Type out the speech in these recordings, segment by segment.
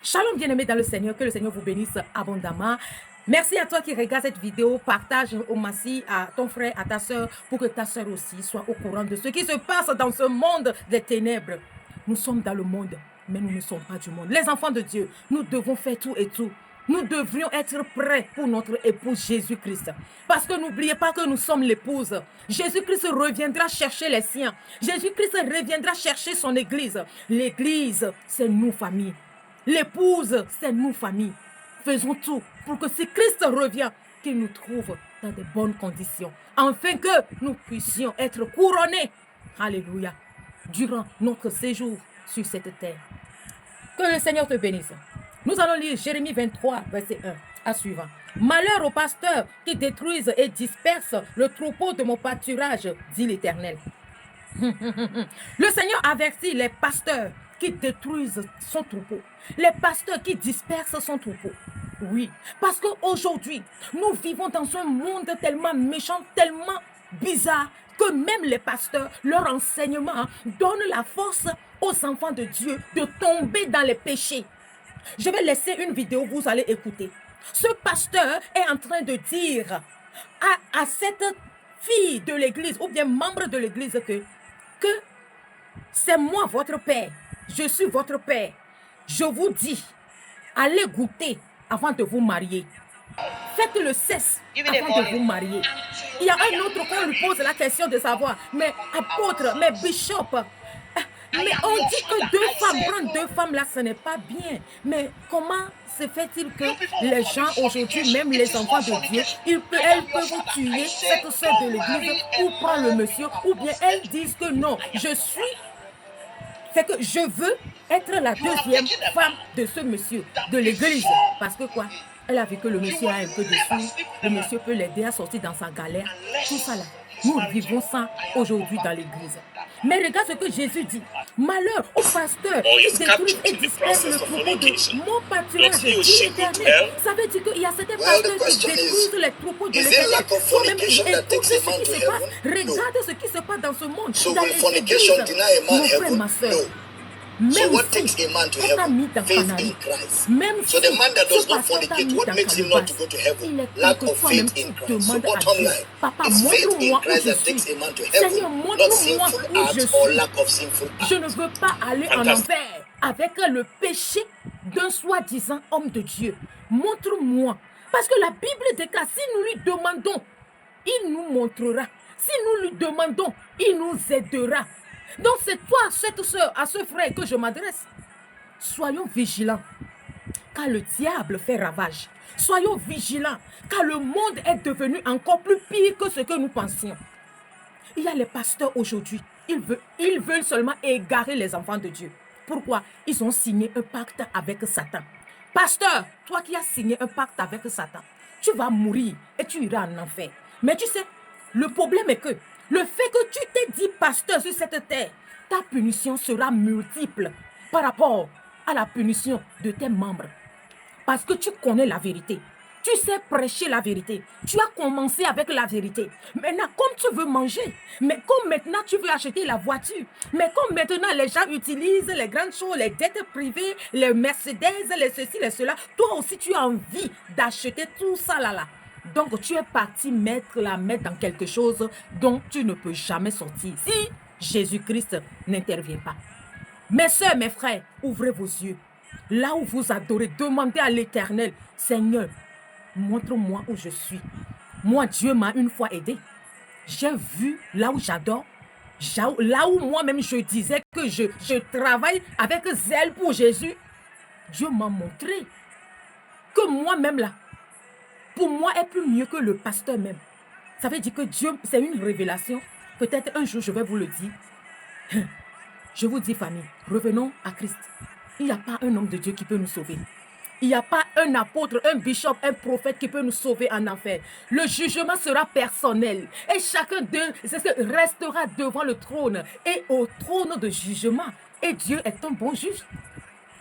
Shalom bien-aimés dans le Seigneur, que le Seigneur vous bénisse abondamment. Merci à toi qui regarde cette vidéo, partage au maxi à ton frère, à ta soeur, pour que ta soeur aussi soit au courant de ce qui se passe dans ce monde des ténèbres. Nous sommes dans le monde, mais nous ne sommes pas du monde. Les enfants de Dieu, nous devons faire tout et tout. Nous devrions être prêts pour notre épouse Jésus-Christ. Parce que n'oubliez pas que nous sommes l'épouse. Jésus-Christ reviendra chercher les siens. Jésus-Christ reviendra chercher son église. L'église, c'est nous, famille. L'épouse, c'est nous, famille. Faisons tout pour que si Christ revient, qu'il nous trouve dans de bonnes conditions, afin que nous puissions être couronnés, alléluia, durant notre séjour sur cette terre. Que le Seigneur te bénisse. Nous allons lire Jérémie 23, verset 1 à suivant. Malheur aux pasteurs qui détruisent et dispersent le troupeau de mon pâturage, dit l'Éternel. Le Seigneur avertit les pasteurs qui détruisent son troupeau, les pasteurs qui dispersent son troupeau. Oui, parce qu'aujourd'hui, nous vivons dans un monde tellement méchant, tellement bizarre, que même les pasteurs, leur enseignement donne la force aux enfants de Dieu de tomber dans les péchés. Je vais laisser une vidéo, vous allez écouter. Ce pasteur est en train de dire à cette fille de l'église, ou bien membre de l'église, que c'est moi votre père, je suis votre père. Je vous dis, allez goûter avant de vous marier. Faites le cesse avant de vous marier. Il y a un autre qu'on lui pose la question de savoir, mais apôtre, mais bishop, mais on dit que prendre deux femmes là, ce n'est pas bien. Mais comment se fait-il que les gens aujourd'hui, même les enfants de Dieu, elles peuvent tuer cette soeur de l'église ou prendre le monsieur, ou bien elles disent que non, c'est que je veux être la deuxième femme de ce monsieur, de l'église. Parce que quoi? Elle a vu que le monsieur a un peu de sous, le monsieur peut l'aider à sortir dans sa galère. Tout ça là, nous vivons ça aujourd'hui dans l'église. Mais regarde ce que Jésus dit. Malheur aux pasteurs qui détruisent et dispersent le troupeau de mon pâturage, dit l'Éternel. Ça veut dire qu'il y a certains pasteurs qui détruisent les troupeaux de l'Éternel. Toi-même, écoute ce qui se passe. Regarde ce qui se passe dans ce monde, dans les églises. Mon frère, ma soeur. Même si on t'a mis dans Canaan, même si ce pasteur t'a mis dans Calvas, il est temps que toi-même tu demandes à Dieu, Papa, montre-moi où je suis. Seigneur, montre-moi où je suis. Je ne veux pas aller en enfer avec le péché d'un soi-disant homme de Dieu. Montre-moi. Parce que la Bible déclare, si nous lui demandons, il nous montrera. Si nous lui demandons, il nous aidera. Donc c'est toi, cette soeur, à ce frère que je m'adresse. Soyons vigilants, car le diable fait ravage. Soyons vigilants, car le monde est devenu encore plus pire que ce que nous pensions. Il y a les pasteurs aujourd'hui, ils veulent seulement égarer les enfants de Dieu. Pourquoi? Ils ont signé un pacte avec Satan. Pasteur, toi qui as signé un pacte avec Satan, tu vas mourir et tu iras en enfer. Mais tu sais, le problème est que le fait que tu t'es dit pasteur sur cette terre, ta punition sera multiple par rapport à la punition de tes membres. Parce que tu connais la vérité. Tu sais prêcher la vérité. Tu as commencé avec la vérité. Maintenant, comme tu veux manger, mais comme maintenant tu veux acheter la voiture, mais comme maintenant les gens utilisent les grandes choses, les dettes privées, les Mercedes, les ceci, les cela, toi aussi tu as envie d'acheter tout ça là. Donc, tu es parti mettre la main dans quelque chose dont tu ne peux jamais sortir si Jésus-Christ n'intervient pas. Mes soeurs, mes frères, ouvrez vos yeux. Là où vous adorez, demandez à l'Éternel, Seigneur, montre-moi où je suis. Moi, Dieu m'a une fois aidé. J'ai vu là où j'adore, là où moi-même je disais que je travaille avec zèle pour Jésus. Dieu m'a montré que moi-même là, pour moi, est plus mieux que le pasteur même. Ça veut dire que Dieu, c'est une révélation. Peut-être un jour, je vais vous le dire. Je vous dis, famille, revenons à Christ. Il n'y a pas un homme de Dieu qui peut nous sauver. Il n'y a pas un apôtre, un bishop, un prophète qui peut nous sauver en enfer. Le jugement sera personnel. Et chacun d'eux restera devant le trône et au trône de jugement. Et Dieu est un bon juge.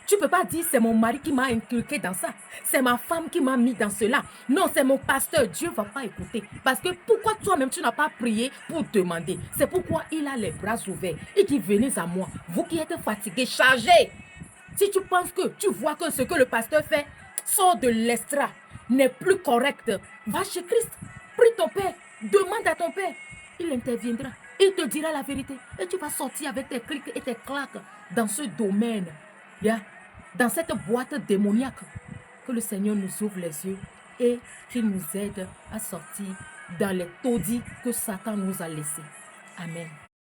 Tu ne peux pas dire c'est mon mari qui m'a inculqué dans ça. C'est ma femme qui m'a mis dans cela. Non, c'est mon pasteur. Dieu ne va pas écouter. Parce que pourquoi toi-même tu n'as pas prié pour demander? C'est pourquoi il a les bras ouverts. Et dit venez à moi. Vous qui êtes fatigués, chargés. Si tu penses que tu vois que ce que le pasteur fait sort de l'extra, n'est plus correct, va chez Christ, prie ton Père, demande à ton Père. Il interviendra, il te dira la vérité. Et tu vas sortir avec tes clics et tes claques dans ce domaine, dans cette boîte démoniaque. Que le Seigneur nous ouvre les yeux et qu'il nous aide à sortir dans les taudis que Satan nous a laissés. Amen.